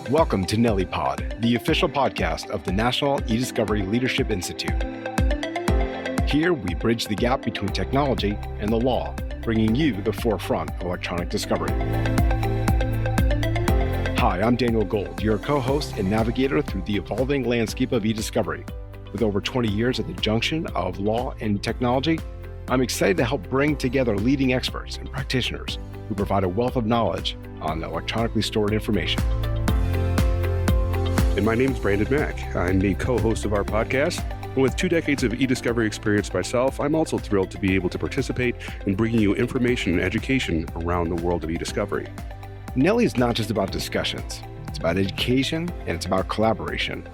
Welcome to NeLI Pod, the official podcast of the National eDiscovery Leadership Institute. Here we bridge the gap between technology and the law, bringing you the forefront of electronic discovery. Hi, I'm Daniel Gold, your co-host and navigator through the evolving landscape of eDiscovery. With over 20 years at the junction of law and technology, I'm excited to help bring together leading experts and practitioners who provide a wealth of knowledge on electronically stored information. And my name is Brandon Mack. I'm the co-host of our podcast. And with 2 decades of eDiscovery experience myself, I'm also thrilled to be able to participate in bringing you information and education around the world of eDiscovery. NeLI is not just about discussions. It's about education and it's about collaboration.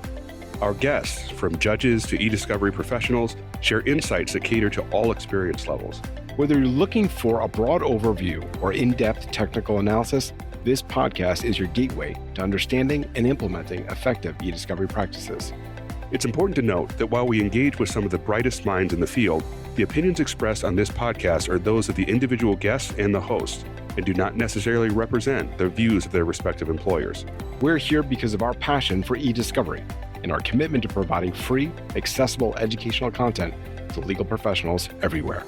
Our guests, from judges to eDiscovery professionals, share insights that cater to all experience levels. Whether you're looking for a broad overview or in-depth technical analysis, this podcast is your gateway to understanding and implementing effective eDiscovery practices. It's important to note that while we engage with some of the brightest minds in the field, the opinions expressed on this podcast are those of the individual guests and the host, and do not necessarily represent the views of their respective employers. We're here because of our passion for eDiscovery and our commitment to providing free, accessible educational content to legal professionals everywhere.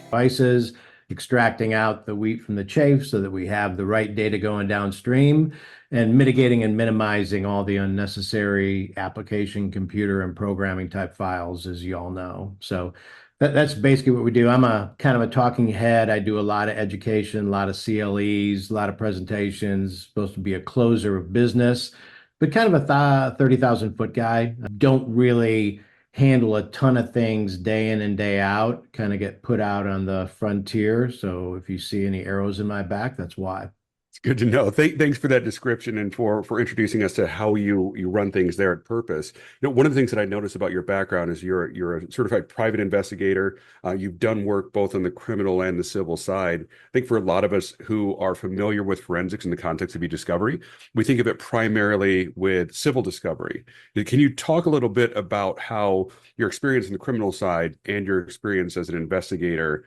Devices, extracting out the wheat from the chaff so that we have the right data going downstream, and mitigating and minimizing all the unnecessary application, computer, and programming type files, as you all know. So that's basically what we do. I'm a kind of a talking head. I do a lot of education, a lot of CLEs, a lot of presentations, supposed to be a closer of business, but kind of a 30,000 foot guy. I don't really handle a ton of things day in and day out, kind of get put out on the frontier. So if you see any arrows in my back, that's why. It's good to know. Thanks for that description and for introducing us to how you run things there at Purpose. You know, one of the things that I noticed about your background is you're a certified private investigator. You've done work both on the criminal and the civil side. I think for a lot of us who are familiar with forensics in the context of eDiscovery, we think of it primarily with civil discovery. Can you talk a little bit about how your experience in the criminal side and your experience as an investigator,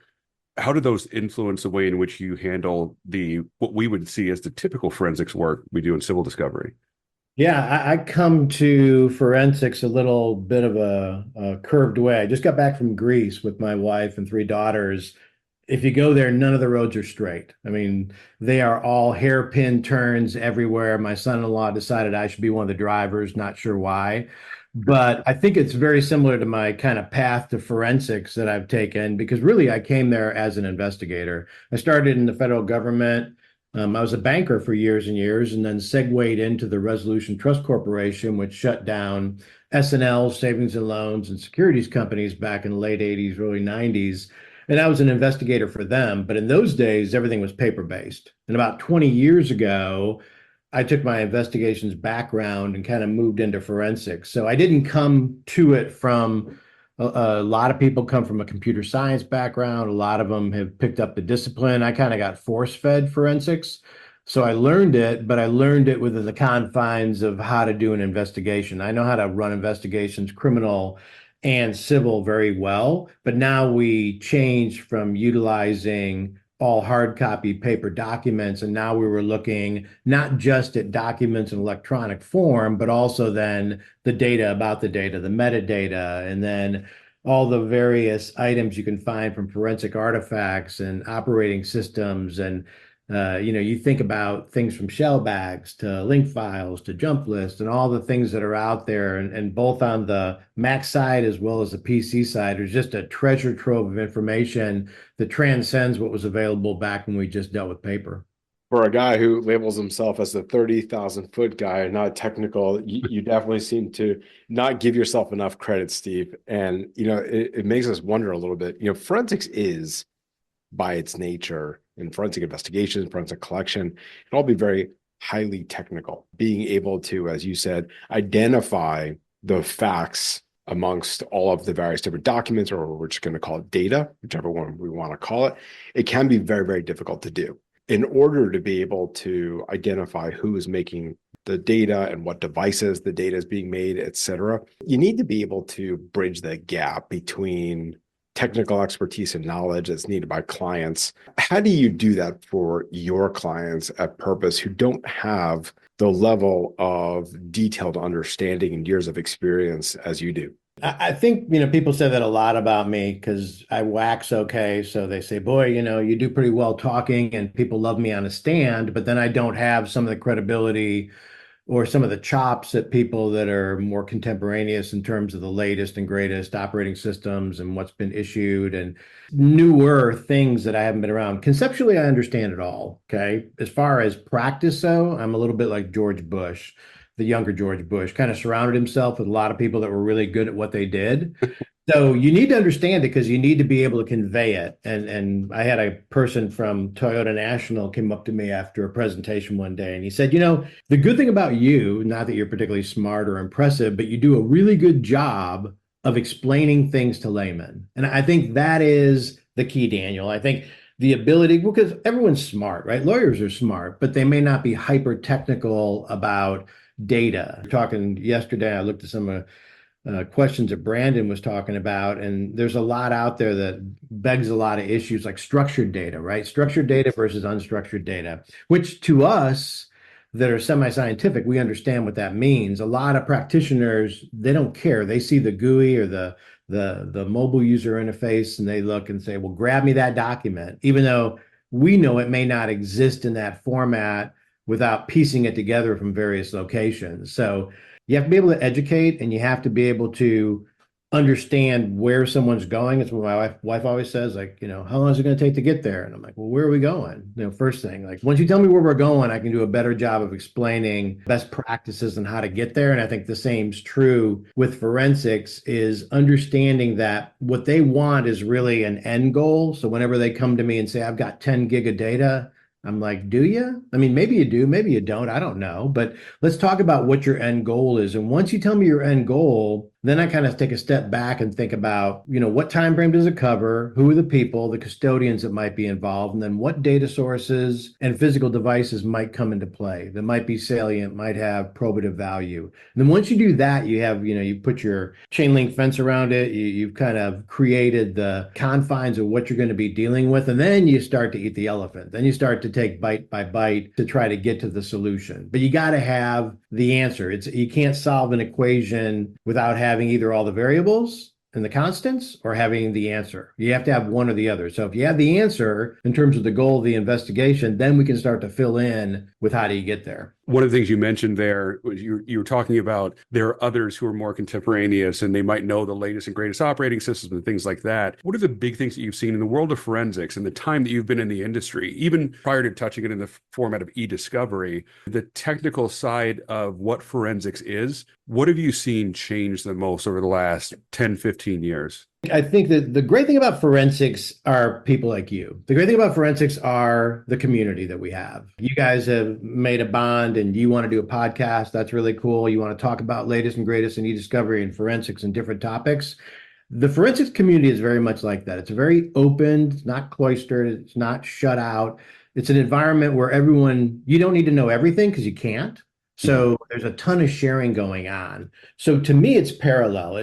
how do those influence the way in which you handle what we would see as the typical forensics work we do in civil discovery? Yeah, I come to forensics a little bit of a curved way. I just got back from Greece with my wife and 3 daughters. If you go there, none of the roads are straight. I mean, they are all hairpin turns everywhere. My son-in-law decided I should be one of the drivers, not sure why. But I think it's very similar to my kind of path to forensics that I've taken, because really I came there as an investigator. I started in the federal government. I was a banker for years and years, and then segued into the Resolution Trust Corporation, which shut down S&L, savings and loans, and securities companies back in the late 80s, early 90s. And I was an investigator for them. But in those days, everything was paper-based. And about 20 years ago, I took my investigations background and kind of moved into forensics. So I didn't come to it from, a lot of people come from a computer science background. A lot of them have picked up the discipline. I kind of got force-fed forensics. So I learned it, but I learned it within the confines of how to do an investigation. I know how to run investigations, criminal and civil, very well. But now we changed from utilizing all hard copy paper documents. And now we were looking not just at documents in electronic form, but also then the data about the data, the metadata, and then all the various items you can find from forensic artifacts and operating systems. And, you think about things from shell bags to link files to jump lists and all the things that are out there. And both on the Mac side as well as the PC side, there's just a treasure trove of information that transcends what was available back when we just dealt with paper. For a guy who labels himself as the 30,000 foot guy, not technical, you definitely seem to not give yourself enough credit, Steve. And, it makes us wonder a little bit. Forensics is, by its nature, in forensic investigation, forensic collection, it all be very highly technical. Being able to, as you said, identify the facts amongst all of the various different documents, or we're just going to call it data, whichever one we want to call it, it can be very, very difficult to do. In order to be able to identify who is making the data and what devices the data is being made, et cetera, you need to be able to bridge the gap between technical expertise and knowledge that's needed by clients. How do you do that for your clients at Purpose who don't have the level of detailed understanding and years of experience as you do? I think, people say that a lot about me because I wax okay. So they say, boy, you do pretty well talking and people love me on a stand, but then I don't have some of the credibility or some of the chops that people that are more contemporaneous in terms of the latest and greatest operating systems and what's been issued and newer things that I haven't been around. Conceptually, I understand it all. Okay. As far as practice, though, I'm a little bit like George Bush, the younger George Bush, kind of surrounded himself with a lot of people that were really good at what they did. So you need to understand it because you need to be able to convey it. And I had a person from Toyota National came up to me after a presentation one day and he said, the good thing about you, not that you're particularly smart or impressive, but you do a really good job of explaining things to laymen. And I think that is the key, Daniel. I think the ability, because everyone's smart, right? Lawyers are smart, but they may not be hyper technical about data. Talking yesterday, I looked at some questions that Brandon was talking about, and there's a lot out there that begs a lot of issues like structured data, right? Structured data versus unstructured data, which to us that are semi-scientific, we understand what that means. A lot of practitioners, they don't care. They see the GUI or the mobile user interface and they look and say, well, grab me that document, even though we know it may not exist in that format without piecing it together from various locations. So you have to be able to educate and you have to be able to understand where someone's going. It's what my wife always says, like, how long is it going to take to get there? And I'm like, well, where are we going? First thing, like once you tell me where we're going, I can do a better job of explaining best practices and how to get there. And I think the same's true with forensics is understanding that what they want is really an end goal. So whenever they come to me and say, I've got 10 gig of data, I'm like, do you? I mean, maybe you do, maybe you don't. I don't know. But let's talk about what your end goal is. And once you tell me your end goal, then I kind of take a step back and think about, what time frame does it cover? Who are the people, the custodians that might be involved? And then what data sources and physical devices might come into play that might be salient, might have probative value. And then once you do that, you have, you put your chain link fence around it. You've kind of created the confines of what you're going to be dealing with. And then you start to eat the elephant. Then you start to take bite by bite to try to get to the solution. But you got to have the answer. You can't solve an equation without having either all the variables and the constants or having the answer. You have to have one or the other. So if you have the answer in terms of the goal of the investigation, then we can start to fill in with how do you get there. One of the things you mentioned there was you were talking about there are others who are more contemporaneous and they might know the latest and greatest operating systems and things like that. What are the big things that you've seen in the world of forensics and the time that you've been in the industry, even prior to touching it in the format of eDiscovery, the technical side of what forensics is? What have you seen change the most over the last 10, 15 years? I think that the great thing about forensics are people like you. The great thing about forensics are the community that we have. You guys have made a bond and you want to do a podcast. That's really cool. You want to talk about latest and greatest in eDiscovery and forensics and different topics. The forensics community is very much like that. It's very open. It's not cloistered. It's not shut out. It's an environment where you don't need to know everything because you can't. So there's a ton of sharing going on. So to me, it's parallel.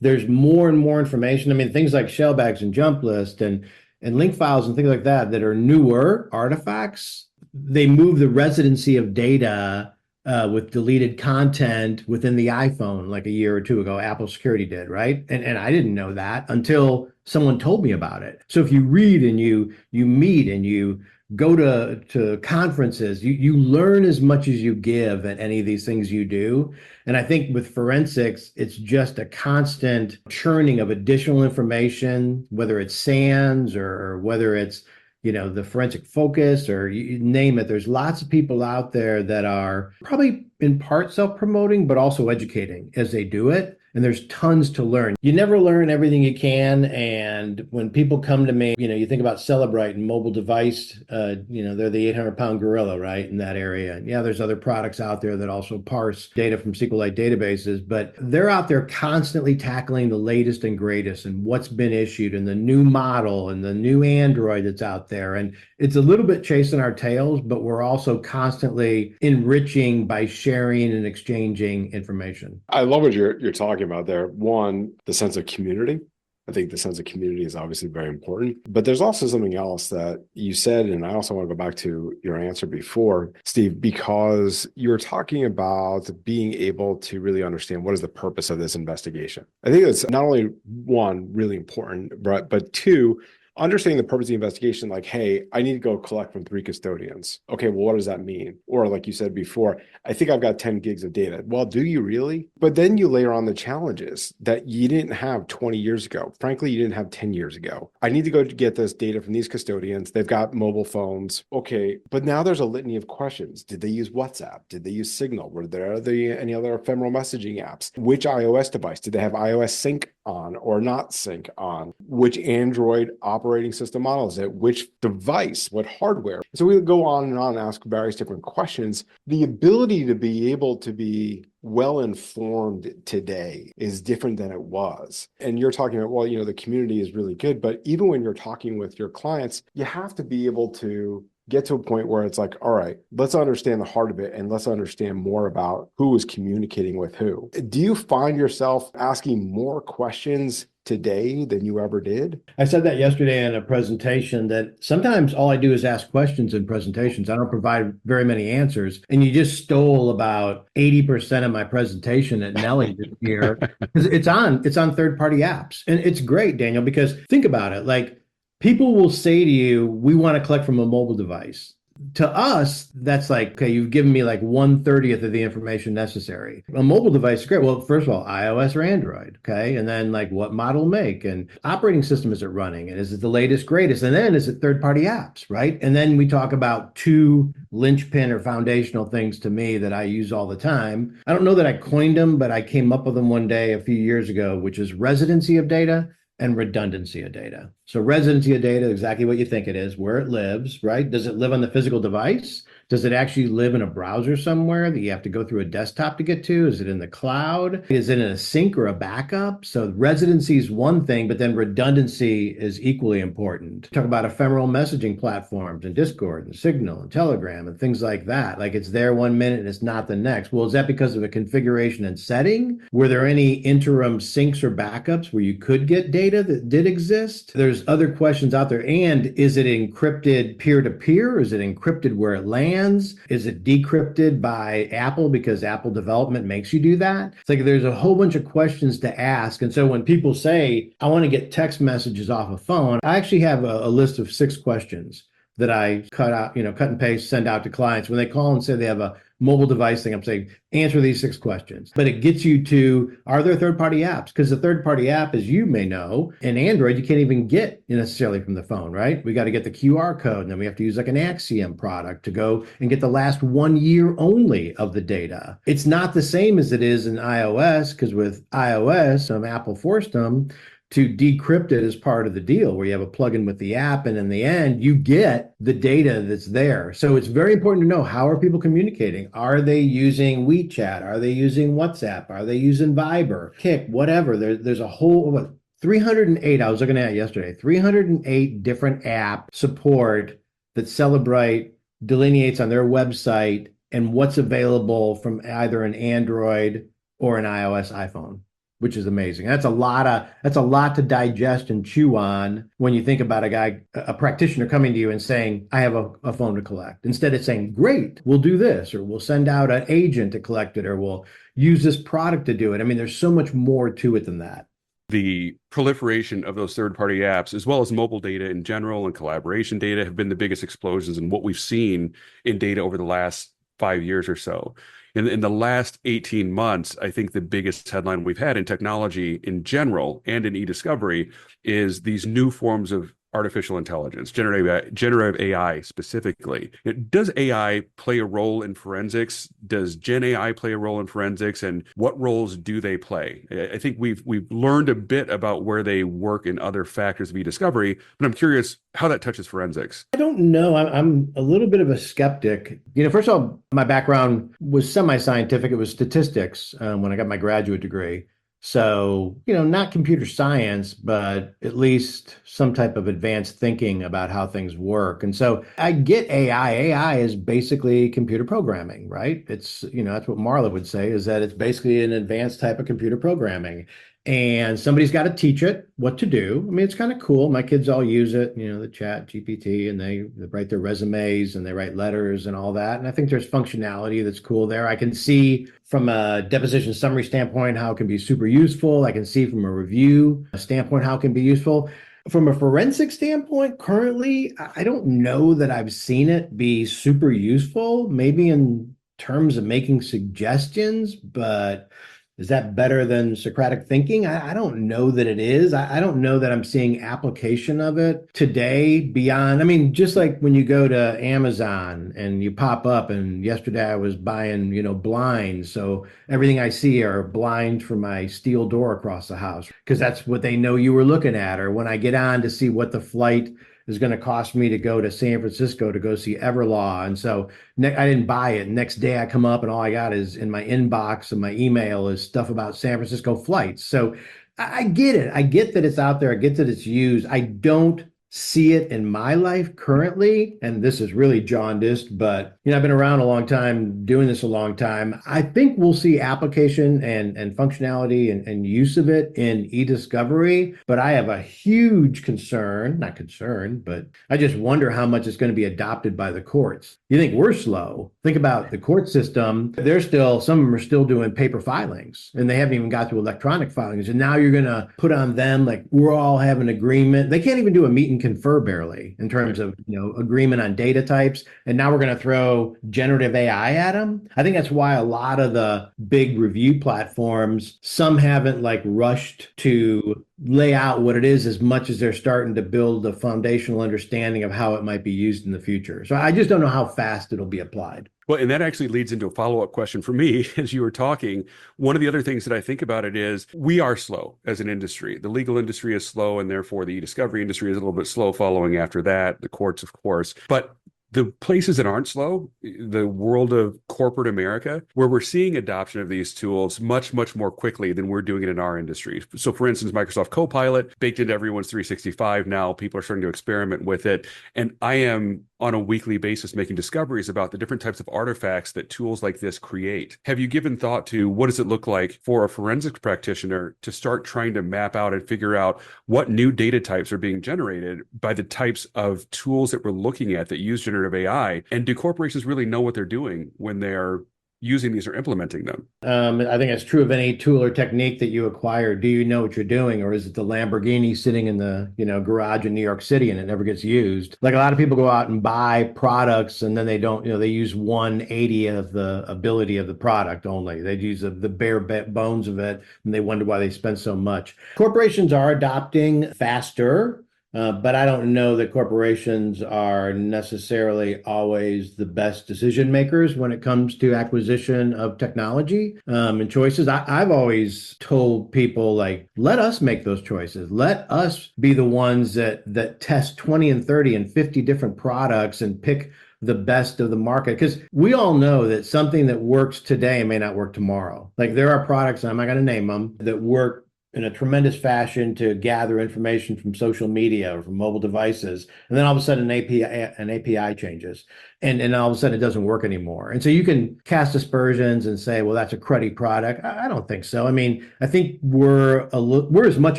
There's more and more information. I mean, things like shell bags and jump list and link files and things like that are newer artifacts. They move the residency of data with deleted content within the iPhone like a year or two ago. Apple Security did, right? And I didn't know that until someone told me about it. So if you read and you meet and you go to conferences, you learn as much as you give at any of these things you do. And I think with forensics, it's just a constant churning of additional information, whether it's SANS or whether it's, the forensic focus or you name it. There's lots of people out there that are probably in part self-promoting, but also educating as they do it. And there's tons to learn. You never learn everything you can. And when people come to me, you think about Celebrite and mobile device, they're the 800-pound gorilla, right, in that area. And yeah, there's other products out there that also parse data from SQLite databases, but they're out there constantly tackling the latest and greatest and what's been issued and the new model and the new Android that's out there. And it's a little bit chasing our tails, but we're also constantly enriching by sharing and exchanging information. I love what you're talking about there. One, the sense of community I think the sense of community is obviously very important. But there's also something else that you said, and I also want to go back to your answer before, Steve, because you were talking about being able to really understand what is the purpose of this investigation. I think that's not only one, really important, but two, understanding the purpose of the investigation, like, hey, I need to go collect from 3 custodians. Okay, well, what does that mean? Or like you said before, I think I've got 10 gigs of data. Well, do you really? But then you layer on the challenges that you didn't have 20 years ago. Frankly, you didn't have 10 years ago. I need to go to get this data from these custodians. They've got mobile phones. Okay, but now there's a litany of questions. Did they use WhatsApp? Did they use Signal? Were there any other ephemeral messaging apps? Which iOS device? Did they have iOS sync on or not sync on? Which Android operating system model is it? Which device? What hardware? So we go on and ask various different questions. The ability to be able to be well informed today is different than it was. And you're talking about, well, the community is really good, but even when you're talking with your clients, you have to be able to get to a point where it's like, all right, let's understand the heart of it and let's understand more about who is communicating with who. Do you find yourself asking more questions today than you ever did? I said that yesterday in a presentation, that sometimes all I do is ask questions in presentations. I don't provide very many answers. And you just stole about 80% of my presentation at NeLI this year. It's on third-party apps. And it's great, Daniel, because think about it. Like, people will say to you, we want to collect from a mobile device. To us, that's like, okay, you've given me like 1/30 of the information necessary. A mobile device is great. Well, first of all, iOS or Android, okay? And then like what model make and operating system is it running? And is it the latest, greatest? And then is it third-party apps, right? And then we talk about 2 linchpin or foundational things to me that I use all the time. I don't know that I coined them, but I came up with them one day a few years ago, which is residency of data and redundancy of data. So residency of data, exactly what you think it is, where it lives, right? Does it live on the physical device? Does it actually live in a browser somewhere that you have to go through a desktop to get to? Is it in the cloud? Is it in a sync or a backup? So residency is one thing, but then redundancy is equally important. Talk about ephemeral messaging platforms and Discord and Signal and Telegram and things like that. Like it's there one minute and it's not the next. Well, is that because of a configuration and setting? Were there any interim syncs or backups where you could get data that did exist? There's other questions out there. And is it encrypted peer-to-peer? Is it encrypted where it lands? Is it decrypted by Apple because Apple development makes you do that? It's like there's a whole bunch of questions to ask. And so when people say, I want to get text messages off a phone, I actually have a list of 6 questions that I cut and paste, send out to clients. When they call and say they have a mobile device thing, I'm saying, answer these 6 questions. But it gets you to, are there third-party apps? Because the third-party app, as you may know, in Android, you can't even get necessarily from the phone, right? We got to get the QR code, and then we have to use like an Axiom product to go and get the last 1 year only of the data. It's not the same as it is in iOS, because with iOS, Apple forced them to decrypt it as part of the deal, where you have a plugin with the app, and in the end, you get the data that's there. So it's very important to know, how are people communicating? Are they using WeChat? Are they using WhatsApp? Are they using Viber, Kik, whatever? There's a whole 308, I was looking at yesterday, 308 different app support that Celebrite delineates on their website and what's available from either an Android or an iOS iPhone, which is amazing. That's a lot to digest and chew on when you think about a practitioner coming to you and saying, I have a phone to collect. Instead of saying, great, we'll do this, or we'll send out an agent to collect it, or we'll use this product to do it. I mean, there's so much more to it than that. The proliferation of those third-party apps, as well as mobile data in general and collaboration data, have been the biggest explosions in what we've seen in data over the last 5 years or so. In the last 18 months, I think the biggest headline we've had in technology in general and in eDiscovery is these new forms of artificial intelligence, generative AI specifically. Does AI play a role in forensics? Does Gen AI play a role in forensics? And what roles do they play? I think we've learned a bit about where they work in other factors of eDiscovery, but I'm curious how that touches forensics. I don't know. I'm a little bit of a skeptic. First of all, my background was semi-scientific. It was statistics when I got my graduate degree. So, not computer science, but at least some type of advanced thinking about how things work. And so I get AI. AI is basically computer programming, right? It's, that's what Marla would say, is that it's basically an advanced type of computer programming. and somebody's got to teach it what to do. I mean, it's kind of cool. My kids all use it, the chat GPT, and they write their resumes and they write letters and all that. And I think there's functionality that's cool there. I can see from a deposition summary standpoint how it can be super useful. I can see from a review standpoint how it can be useful. From a forensic standpoint, currently, I don't know that I've seen it be super useful, maybe in terms of making suggestions, but is that better than Socratic thinking? I don't know that it is. I don't know that I'm seeing application of it today beyond, I mean, just like when you go to Amazon and you pop up, and yesterday I was buying, blinds. So everything I see are blinds for my steel door across the house because that's what they know you were looking at. Or when I get on to see what the flight is going to cost me to go to San Francisco to go see Everlaw. And so I didn't buy it. Next day I come up and all I got is in my inbox and my email is stuff about San Francisco flights. So I get it. I get that it's out there. I get that it's used. I don't see it in my life currently, and this is really jaundiced, but I've been around a long time, doing this a long time. I think we'll see application and functionality and use of it in eDiscovery, but I have a huge concern, not concern, but I just wonder how much it's going to be adopted by the courts. You think we're slow? Think about the court system. Some of them are still doing paper filings, and they haven't even got to electronic filings. And now you're going to put on them like we're all having an agreement. They can't even do a meet and confer barely in terms of agreement on data types, and now we're going to throw generative AI at them. I think that's why a lot of the big review platforms, some haven't rushed to lay out what it is as much as they're starting to build a foundational understanding of how it might be used in the future. So I just don't know how fast it'll be applied. Well, and that actually leads into a follow-up question for me as you were talking. One of the other things that I think about it is we are slow as an industry. The legal industry is slow, and therefore the eDiscovery industry is a little bit slow following after that, the courts, of course. But the places that aren't slow, the world of corporate America, where we're seeing adoption of these tools much, much more quickly than we're doing it in our industry. So for instance, Microsoft Copilot baked into everyone's 365 now. People are starting to experiment with it. And I am on a weekly basis making discoveries about the different types of artifacts that tools like this create. Have you given thought to what does it look like for a forensics practitioner to start trying to map out and figure out what new data types are being generated by the types of tools that we're looking at that use generative AI? And do corporations really know what they're doing when they're using these or implementing them? I think it's true of any tool or technique that you acquire. Do you know what you're doing, or is it the Lamborghini sitting in the garage in New York City and it never gets used? Like a lot of people go out and buy products and then they don't, they use 180 of the ability of the product only. They use the bare bones of it, and they wonder why they spend so much. Corporations are adopting faster. But I don't know that corporations are necessarily always the best decision makers when it comes to acquisition of technology and choices. I've always told people, let us make those choices. Let us be the ones that test 20 and 30 and 50 different products and pick the best of the market, because we all know that something that works today may not work tomorrow. There are products, and I'm not going to name them, that work in a tremendous fashion to gather information from social media or from mobile devices. And then all of a sudden an API changes and all of a sudden it doesn't work anymore. And so you can cast aspersions and say, well, that's a cruddy product. I don't think so. I mean, I think we're as much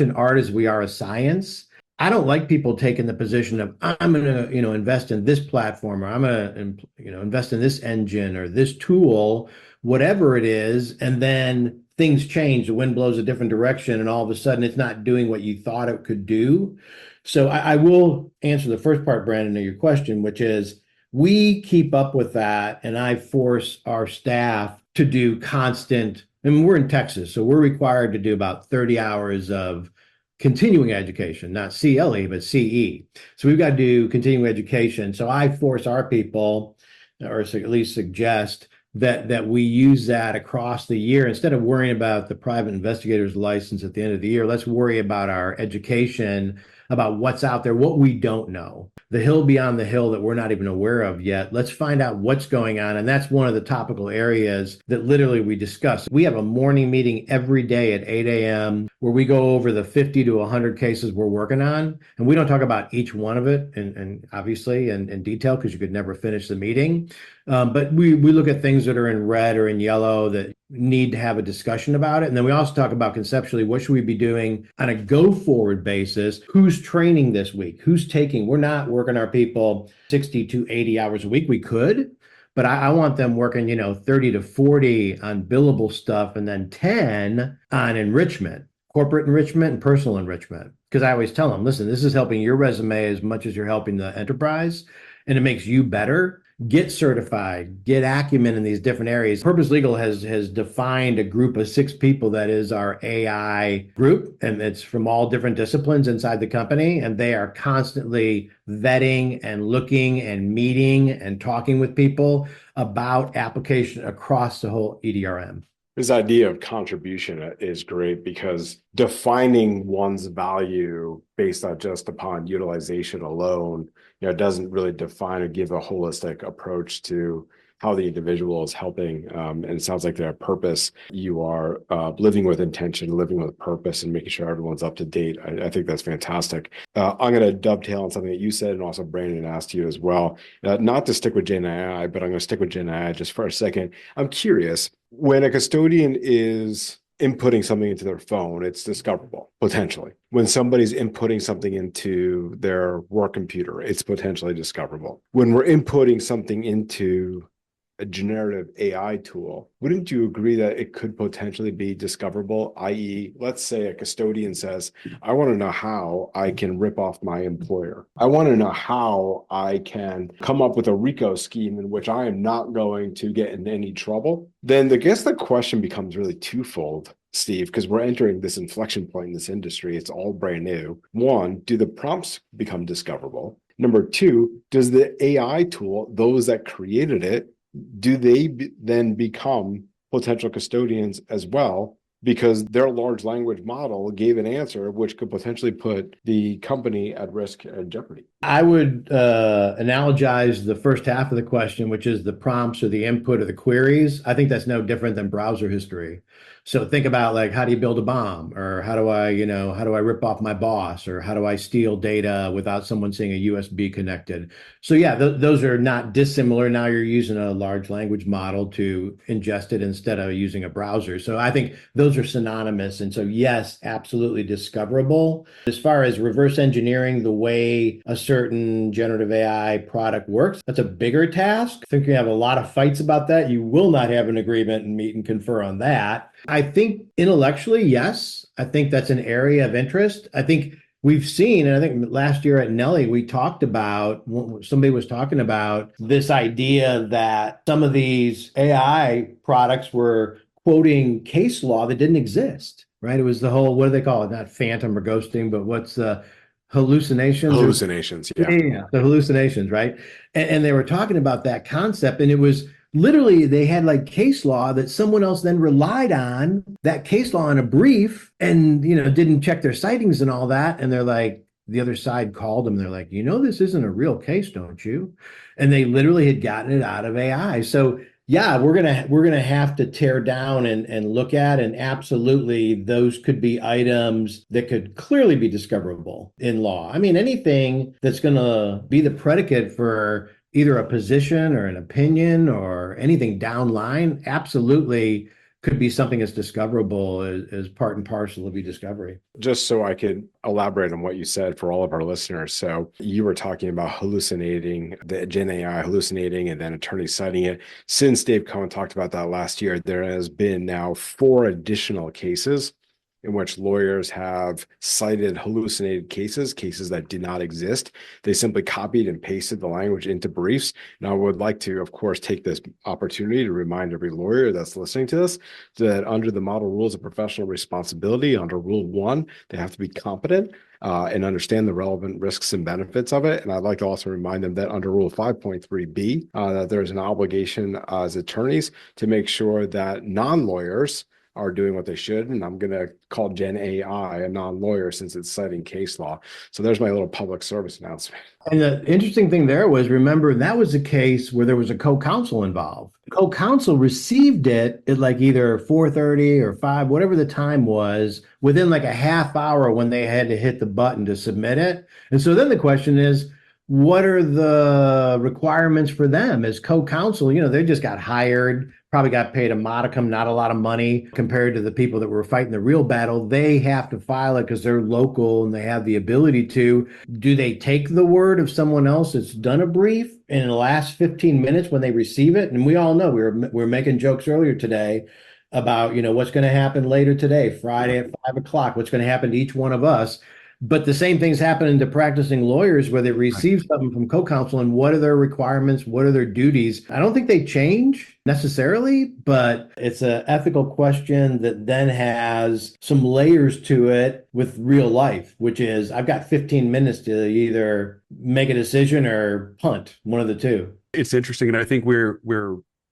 an art as we are a science. I don't like people taking the position of I'm going to, invest in this platform, or I'm going to, invest in this engine or this tool, whatever it is, and then things change, the wind blows a different direction, and all of a sudden it's not doing what you thought it could do. So I will answer the first part, Brandon, of your question, which is we keep up with that, and I force our staff to do constant, and we're in Texas, so we're required to do about 30 hours of continuing education, not CLE, but CE. So we've got to do continuing education. So I force our people, or at least suggest, that we use that across the year. Instead of worrying about the private investigator's license at the end of the year, let's worry about our education, about what's out there, what we don't know, the hill beyond the hill that we're not even aware of yet. Let's find out what's going on. And that's one of the topical areas that literally we discuss. We have a morning meeting every day at 8 a.m. where we go over the 50 to 100 cases we're working on. And we don't talk about each one of it and obviously in detail, because you could never finish the meeting. But we look at things that are in red or in yellow that need to have a discussion about it. And then we also talk about conceptually, what should we be doing on a go forward basis? Who's training this week? Who's taking? We're not working our people 60 to 80 hours a week. We could, but I want them working, 30 to 40 on billable stuff and then 10 on enrichment, corporate enrichment and personal enrichment. Because I always tell them, listen, this is helping your resume as much as you're helping the enterprise, and it makes you better. Get certified, get acumen in these different areas. Purpose Legal has defined a group of 6 people that is our AI group, and it's from all different disciplines inside the company, and they are constantly vetting and looking and meeting and talking with people about application across the whole EDRM. This idea of contribution is great because defining one's value based on just upon utilization alone, doesn't really define or give a holistic approach to how the individual is helping. And it sounds like their purpose, you are living with intention, living with purpose, and making sure everyone's up to date. I think that's fantastic. I'm going to dovetail on something that you said, and also Brandon asked you as well. Not to stick with Gen AI, but I'm going to stick with Gen AI just for a second. I'm curious, when a custodian is inputting something into their phone, it's discoverable, potentially. When somebody's inputting something into their work computer, it's potentially discoverable. When we're inputting something into a generative AI tool, wouldn't you agree that it could potentially be discoverable? I.e., let's say a custodian says, I want to know how I can rip off my employer. I want to know how I can come up with a RICO scheme in which I am not going to get in any trouble. Then I guess the question becomes really twofold, Steve, because we're entering this inflection point in this industry. It's all brand new. One, do the prompts become discoverable? Number two, does the AI tool, those that created it, do they then become potential custodians as well? Because their large language model gave an answer which could potentially put the company at risk and jeopardy. I would analogize the first half of the question, which is the prompts or the input or the queries. I think that's no different than browser history. So think about, like, how do you build a bomb, or how do I rip off my boss, or how do I steal data without someone seeing a USB connected? So yeah, those are not dissimilar. Now you're using a large language model to ingest it instead of using a browser. So I think those are synonymous. And so yes, absolutely discoverable. As far as reverse engineering the way a certain generative AI product works, that's a bigger task. I think you have a lot of fights about that. You will not have an agreement and meet and confer on that. I think intellectually, yes, I think that's an area of interest. I think we've seen, and I think last year at NeLI, we talked about, somebody was talking about this idea that some of these AI products were quoting case law that didn't exist, right? It was the whole, what do they call it? Not phantom or ghosting, but what's the hallucinations? Hallucinations, yeah. Yeah, the hallucinations, right? And they were talking about that concept, and it was literally, they had like case law that someone else then relied on that case law in a brief, and didn't check their sightings and all that. And they're like, the other side called them. They're like, this isn't a real case, don't you? And they literally had gotten it out of AI. So yeah, we're gonna have to tear down and look at, and absolutely those could be items that could clearly be discoverable in law. I mean, anything that's gonna be the predicate for either a position or an opinion or anything downline, absolutely could be something that's discoverable as part and parcel of eDiscovery. Just so I could elaborate on what you said for all of our listeners. So you were talking about hallucinating, the Gen AI hallucinating, and then attorneys citing it. Since Dave Cohen talked about that last year, there has been now 4 additional cases in which lawyers have cited hallucinated cases that did not exist. They simply copied and pasted the language into briefs. Now, I would like to, of course, take this opportunity to remind every lawyer that's listening to this that under the model rules of professional responsibility, under Rule 1, they have to be competent and understand the relevant risks and benefits of it. And I'd like to also remind them that under Rule 5.3b, that there's an obligation as attorneys to make sure that non-lawyers are doing what they should. And I'm going to call Gen AI a non-lawyer since it's citing case law. So there's my little public service announcement. And the interesting thing there was, remember, that was a case where there was a co-counsel involved. Co-counsel received it at like either 4:30 or 5, whatever the time was, within like a half hour when they had to hit the button to submit it. And so then the question is, what are the requirements for them as co-counsel? They just got hired, probably got paid a modicum, not a lot of money compared to the people that were fighting the real battle. They have to file it because they're local and they have the ability to. Do they take the word of someone else that's done a brief in the last 15 minutes when they receive it? And we all know we were making jokes earlier today about, what's going to happen later today, Friday at 5 o'clock, what's going to happen to each one of us. But the same thing's happening to practicing lawyers where they receive something from co-counsel and what are their requirements? What are their duties? I don't think they change necessarily, but it's an ethical question that then has some layers to it with real life, which is I've got 15 minutes to either make a decision or punt, one of the two. It's interesting, and I think we're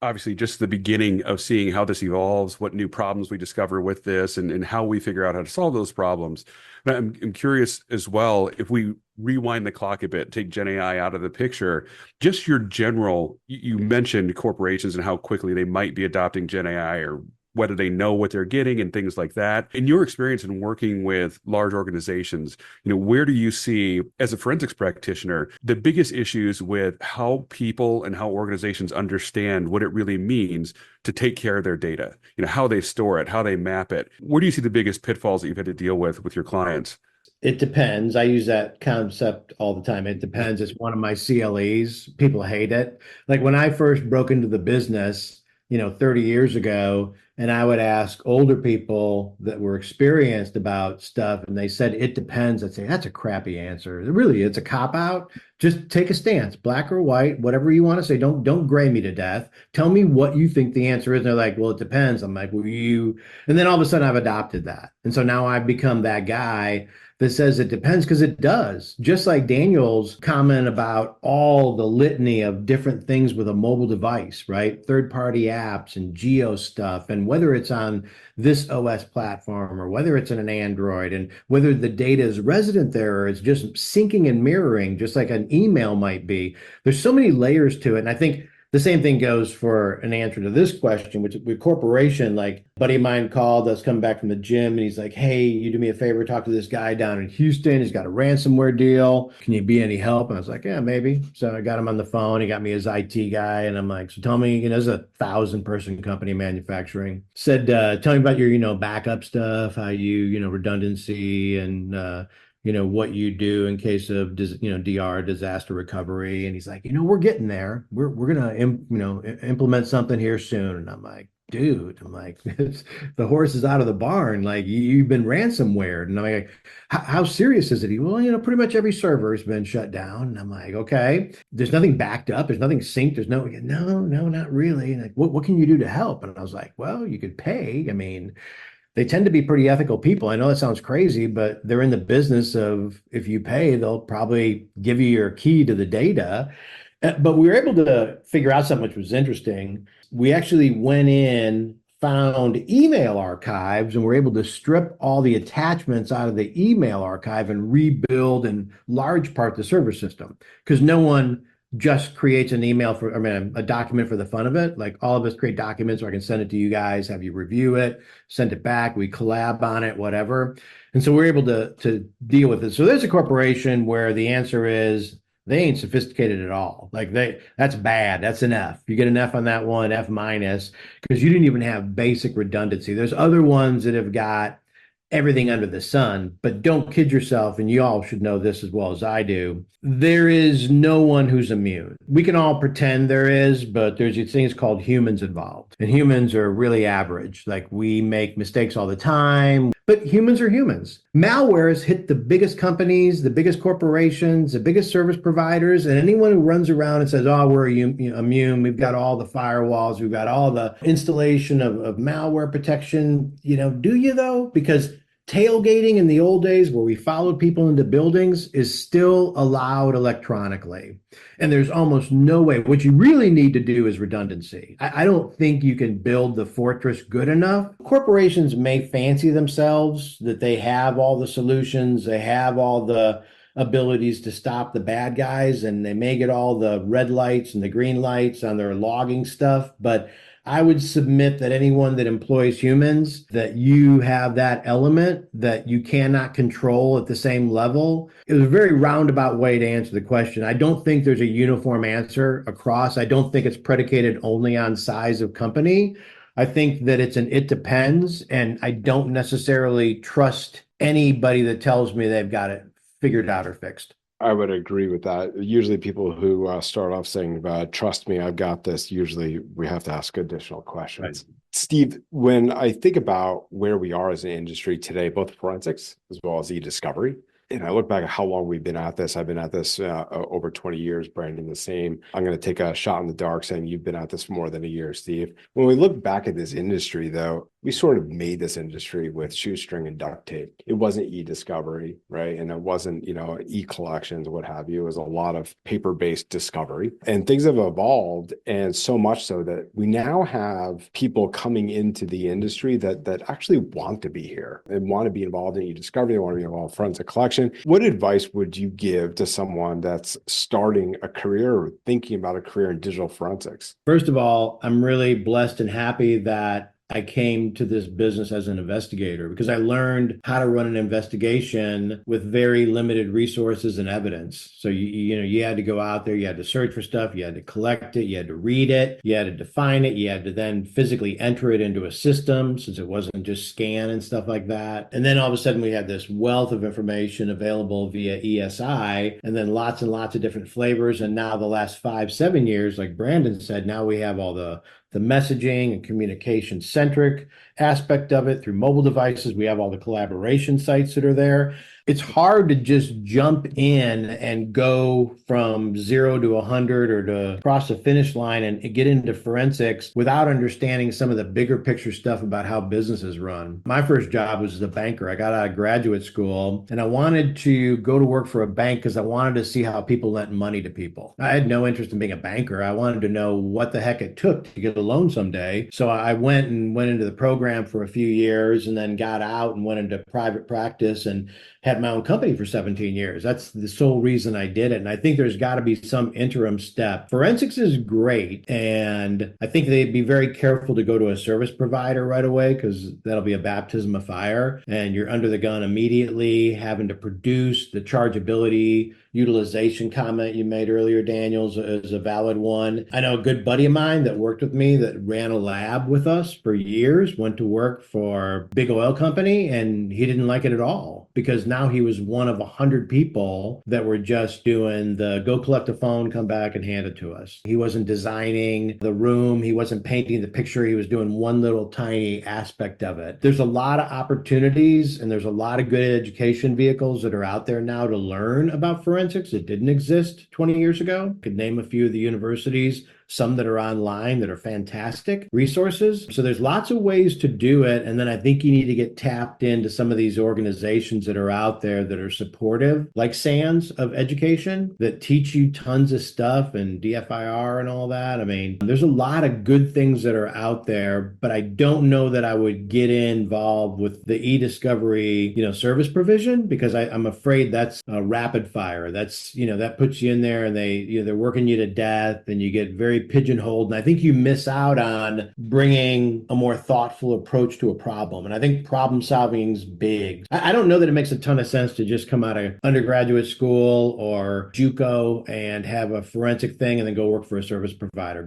obviously just the beginning of seeing how this evolves, what new problems we discover with this, and how we figure out how to solve those problems. But I'm curious as well, if we rewind the clock a bit, take Gen AI out of the picture, just your general, you mentioned corporations and how quickly they might be adopting Gen AI or whether they know what they're getting and things like that. In your experience in working with large organizations, where do you see, as a forensics practitioner, the biggest issues with how people and how organizations understand what it really means to take care of their data, how they store it, how they map it? Where do you see the biggest pitfalls that you've had to deal with your clients? It depends. I use that concept all the time. It depends. It's one of my CLEs. People hate it. Like when I first broke into the business, 30 years ago, and I would ask older people that were experienced about stuff, and they said, it depends. I'd say, that's a crappy answer. Really, it's a cop out. Just take a stance, black or white, whatever you want to say. Don't gray me to death. Tell me what you think the answer is. And they're like, well, it depends. I'm like, well, and then all of a sudden I've adopted that. And so now I've become that guy that says it depends because it does. Just like Daniel's comment about all the litany of different things with a mobile device, right? Third-party apps and geo stuff, and whether it's on this OS platform or whether it's in an Android, and whether the data is resident there or it's just syncing and mirroring, just like an email might be. There's so many layers to it. And I think the same thing goes for an answer to this question, which with corporation, like a buddy of mine called us coming back from the gym and he's like, hey, you do me a favor, talk to this guy down in Houston. He's got a ransomware deal. Can you be any help? And I was like, yeah, maybe. So I got him on the phone. He got me his IT guy. And I'm like, so tell me, this is a 1,000-person company manufacturing. Said, tell me about your, backup stuff, how you, redundancy and, what you do in case of, DR, disaster recovery. And he's like, we're getting there. We're going to, implement something here soon. And I'm like, dude, the horse is out of the barn. Like you've been ransomware. And I'm like, how serious is it? Well, pretty much every server has been shut down. And I'm like, okay, there's nothing backed up. There's nothing synced. There's no, not really. And like, what can you do to help? And I was like, well, you could pay. I mean, they tend to be pretty ethical people. I know that sounds crazy, but they're in the business of if you pay, they'll probably give you your key to the data. But we were able to figure out something which was interesting. We actually went in, found email archives, and were able to strip all the attachments out of the email archive and rebuild in large part the server system. Because no one just creates an email a document for the fun of it. Like all of us create documents, or I can send it to you guys, have you review it, send it back, we collab on it, whatever. And so we're able to deal with it. So there's a corporation where the answer is they ain't sophisticated at all. Like that's bad. That's an F. You get an F on that one, F minus, because you didn't even have basic redundancy. There's other ones that have got everything under the sun, but don't kid yourself, and you all should know this as well as I do. There is no one who's immune. We can all pretend there is, but there's these things called humans involved, and humans are really average. Like we make mistakes all the time, but humans are humans. Malware has hit the biggest companies, the biggest corporations, the biggest service providers, and anyone who runs around and says, oh, we're immune, we've got all the firewalls, we've got all the installation of malware protection. Do you though? Because tailgating in the old days where we followed people into buildings is still allowed electronically. And there's almost no way. What you really need to do is redundancy. I don't think you can build the fortress good enough. Corporations may fancy themselves that they have all the solutions, they have all the abilities to stop the bad guys, and they may get all the red lights and the green lights on their logging stuff. But I would submit that anyone that employs humans, that you have that element that you cannot control at the same level. It was a very roundabout way to answer the question. I don't think there's a uniform answer across. I don't think it's predicated only on size of company. I think that it depends, and I don't necessarily trust anybody that tells me they've got it figured out or fixed. I would agree with that. Usually people who start off saying, trust me, I've got this, usually we have to ask additional questions. Right. Steve, when I think about where we are as an industry today, both forensics as well as eDiscovery, and I look back at how long we've been at this. I've been at this over 20 years, Brandon, the same. I'm going to take a shot in the dark saying you've been at this for more than a year, Steve. When we look back at this industry, though, we sort of made this industry with shoestring and duct tape. It wasn't eDiscovery, right? And it wasn't, e-collections, what have you. It was a lot of paper-based discovery. And things have evolved, and so much so that we now have people coming into the industry that actually want to be here and want to be involved in eDiscovery. They want to be involved in forensic collection. What advice would you give to someone that's starting a career or thinking about a career in digital forensics? First of all, I'm really blessed and happy that I came to this business as an investigator because I learned how to run an investigation with very limited resources and evidence. So you had to go out there, you had to search for stuff, you had to collect it, you had to read it, you had to define it, you had to then physically enter it into a system since it wasn't just scan and stuff like that. And then all of a sudden we had this wealth of information available via ESI, and then lots and lots of different flavors. And now the last 5-7 years, like Brandon said, now we have all the messaging and communication centric aspect of it through mobile devices. We have all the collaboration sites that are there. It's hard to just jump in and go from 0 to 100 or to cross the finish line and get into forensics without understanding some of the bigger picture stuff about how businesses run. My first job was as a banker. I got out of graduate school and I wanted to go to work for a bank because I wanted to see how people lent money to people. I had no interest in being a banker. I wanted to know what the heck it took to get a loan someday. So I went into the program for a few years and then got out and went into private practice and had my own company for 17 years. That's the sole reason I did it. And I think there's got to be some interim step. Forensics is great. And I think they'd be very careful to go to a service provider right away because that'll be a baptism of fire. And you're under the gun immediately, having to produce the chargeability utilization comment you made earlier, Daniel, is a valid one. I know a good buddy of mine that worked with me that ran a lab with us for years, went to work for a big oil company, and he didn't like it at all because now he was one of 100 people that were just doing the go collect a phone, come back and hand it to us. He wasn't designing the room. He wasn't painting the picture. He was doing one little tiny aspect of it. There's a lot of opportunities and there's a lot of good education vehicles that are out there now to learn about forensics. It didn't exist 20 years ago. Could name a few of the universities, some that are online that are fantastic resources. So there's lots of ways to do it. And then I think you need to get tapped into some of these organizations that are out there that are supportive, like SANS of education, that teach you tons of stuff and DFIR and all that. I mean, there's a lot of good things that are out there, but I don't know that I would get involved with the eDiscovery, service provision because I'm afraid that's a rapid fire. That's, that puts you in there and they're working you to death and you get very pigeonholed. And I think you miss out on bringing a more thoughtful approach to a problem. And I think problem solving is big. I don't know that it makes a ton of sense to just come out of undergraduate school or JUCO and have a forensic thing and then go work for a service provider.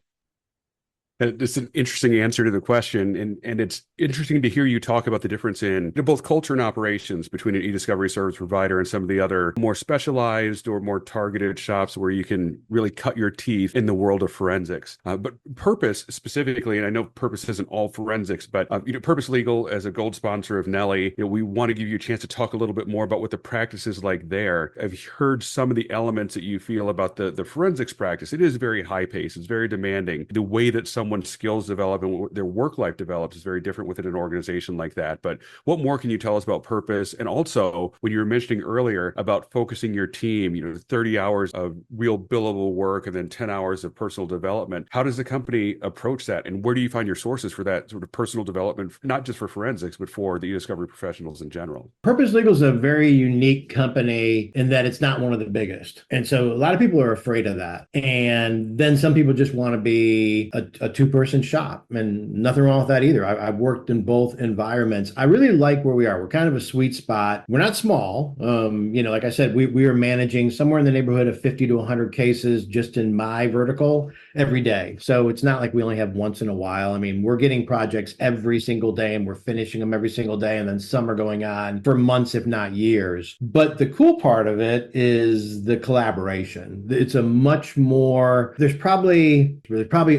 It's an interesting answer to the question, and it's interesting to hear you talk about the difference in both culture and operations between an eDiscovery service provider and some of the other more specialized or more targeted shops where you can really cut your teeth in the world of forensics. But Purpose specifically, and I know Purpose isn't all forensics, but Purpose Legal as a gold sponsor of NeLI, we want to give you a chance to talk a little bit more about what the practice is like there. I've heard some of the elements that you feel about the forensics practice. It is very high paced. It's very demanding. The way that someone's skills develop and their work life develops is very different within an organization like that. But what more can you tell us about Purpose? And also, when you were mentioning earlier about focusing your team, 30 hours of real billable work and then 10 hours of personal development, how does the company approach that? And where do you find your sources for that sort of personal development, not just for forensics, but for the eDiscovery professionals in general? Purpose Legal is a very unique company in that it's not one of the biggest. And so a lot of people are afraid of that. And then some people just want to be a 2-person shop, and nothing wrong with that either. I've worked in both environments. I really like where we are. We're kind of a sweet spot. We're not small. Like I said, we are managing somewhere in the neighborhood of 50 to 100 cases just in my vertical every day. So it's not like we only have once in a while. I mean, we're getting projects every single day and we're finishing them every single day. And then some are going on for months, if not years. But the cool part of it is the collaboration. It's a much more, there's probably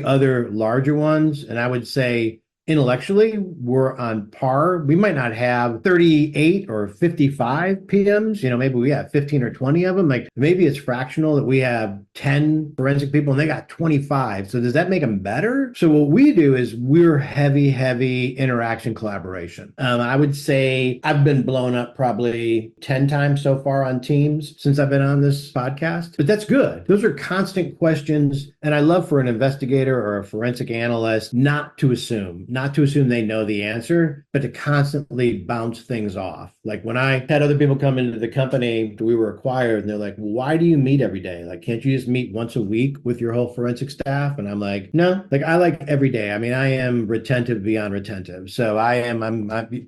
other larger ones. And I would say intellectually, we're on par. We might not have 38 or 55 PMs. Maybe we have 15 or 20 of them. Like maybe it's fractional that we have 10 forensic people and they got 25. So does that make them better? So what we do is we're heavy interaction collaboration. I would say I've been blown up probably 10 times so far on Teams since I've been on this podcast, but that's good. Those are constant questions. And I love for an investigator or a forensic analyst not to assume they know the answer, but to constantly bounce things off. Like when I had other people come into the company, we were acquired, and they're like, well, why do you meet every day? Like, can't you just meet once a week with your whole forensic staff? And I'm like, no, like I like every day. I mean, I am retentive beyond retentive. So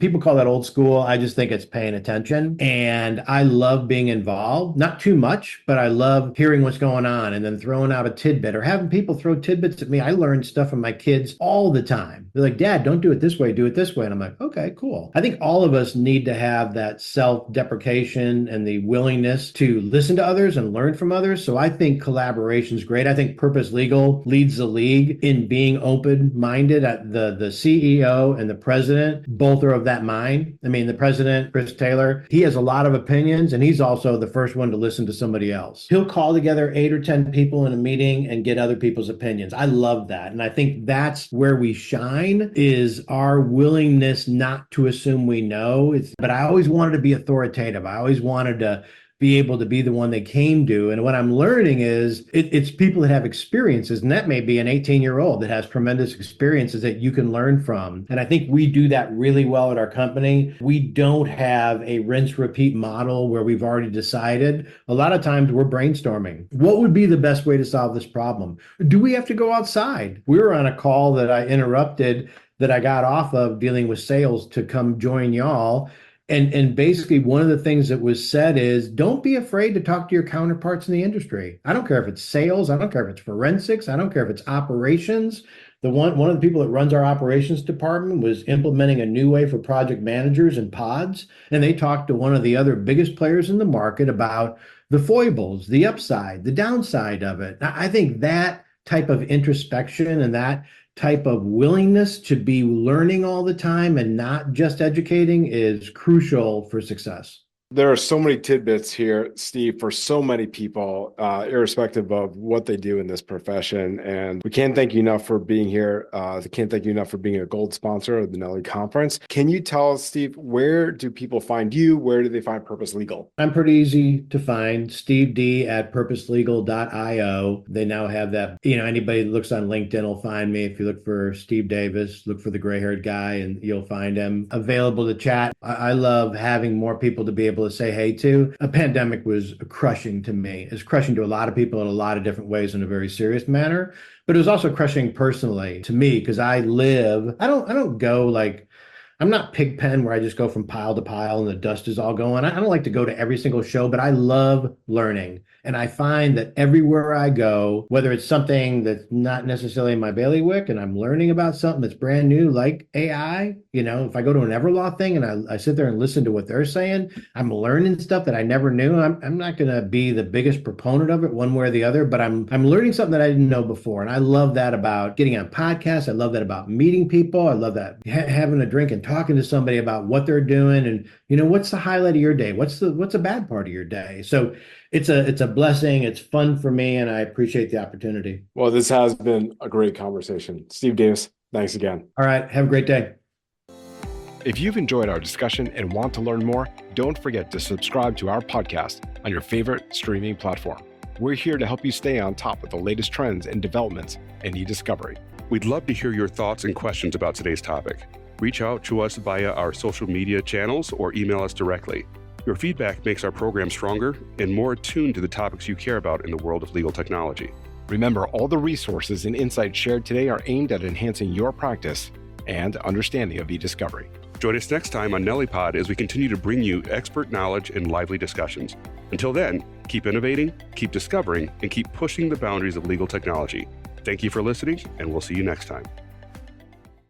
people call that old school. I just think it's paying attention. And I love being involved, not too much, but I love hearing what's going on and then throwing out a tidbit or having people throw tidbits at me. I learn stuff from my kids all the time. They're like, Dad, don't do it this way, do it this way. And I'm like, okay, cool. I think all of us need to have that self-deprecation and the willingness to listen to others and learn from others. So I think collaboration is great. I think Purpose Legal leads the league in being open-minded. The CEO and the president both are of that mind. I mean, the president, Chris Taylor, he has a lot of opinions, and he's also the first one to listen to somebody else. He'll call together 8 or 10 people in a meeting and get other people's opinions. I love that. And I think that's where we shine, is our willingness not to assume we know. But I always wanted to be authoritative. I always wanted to be able to be the one they came to. And what I'm learning is it's people that have experiences, and that may be an 18-year-old that has tremendous experiences that you can learn from. And I think we do that really well at our company. We don't have a rinse repeat model where we've already decided. A lot of times we're brainstorming. What would be the best way to solve this problem? Do we have to go outside? We were on a call that I interrupted, that I got off of dealing with sales to come join y'all. And basically one of the things that was said is, don't be afraid to talk to your counterparts in the industry. I don't care if it's sales. I don't care if it's forensics. I don't care if it's operations. One of the people that runs our operations department was implementing a new way for project managers and pods. And they talked to one of the other biggest players in the market about the foibles, the upside, the downside of it. I think that type of introspection and that type of willingness to be learning all the time and not just educating is crucial for success. There are so many tidbits here, Steve, for so many people, irrespective of what they do in this profession. And we can't thank you enough for being here. We can't thank you enough for being a gold sponsor of the NeLI conference. Can you tell us, Steve, where do people find you? Where do they find Purpose Legal? I'm pretty easy to find. Steve D at purposelegal.io. They now have that. Anybody that looks on LinkedIn will find me. If you look for Steve Davis, look for the gray-haired guy and you'll find him. Available to chat. I love having more people to be able to say hey to. A pandemic was crushing to me. It's crushing to a lot of people in a lot of different ways in a very serious manner, but it was also crushing personally to me because I don't go like, I'm not Pigpen where I just go from pile to pile and the dust is all going. I don't like to go to every single show, but I love learning. And I find that everywhere I go, whether it's something that's not necessarily in my bailiwick and I'm learning about something that's brand new, like AI, if I go to an Everlaw thing and I sit there and listen to what they're saying, I'm learning stuff that I never knew. I'm not going to be the biggest proponent of it one way or the other, but I'm learning something that I didn't know before. And I love that about getting on podcasts. I love that about meeting people. I love that having a drink and talking to somebody about what they're doing and, what's the highlight of your day? What's a bad part of your day? So it's a blessing. It's fun for me, and I appreciate the opportunity. Well, this has been a great conversation. Steve Davis, thanks again. All right. Have a great day. If you've enjoyed our discussion and want to learn more, don't forget to subscribe to our podcast on your favorite streaming platform. We're here to help you stay on top of the latest trends and developments in eDiscovery. We'd love to hear your thoughts and questions about today's topic. Reach out to us via our social media channels or email us directly. Your feedback makes our program stronger and more attuned to the topics you care about in the world of legal technology. Remember, all the resources and insights shared today are aimed at enhancing your practice and understanding of eDiscovery. Join us next time on NeLI Pod as we continue to bring you expert knowledge and lively discussions. Until then, keep innovating, keep discovering, and keep pushing the boundaries of legal technology. Thank you for listening, and we'll see you next time.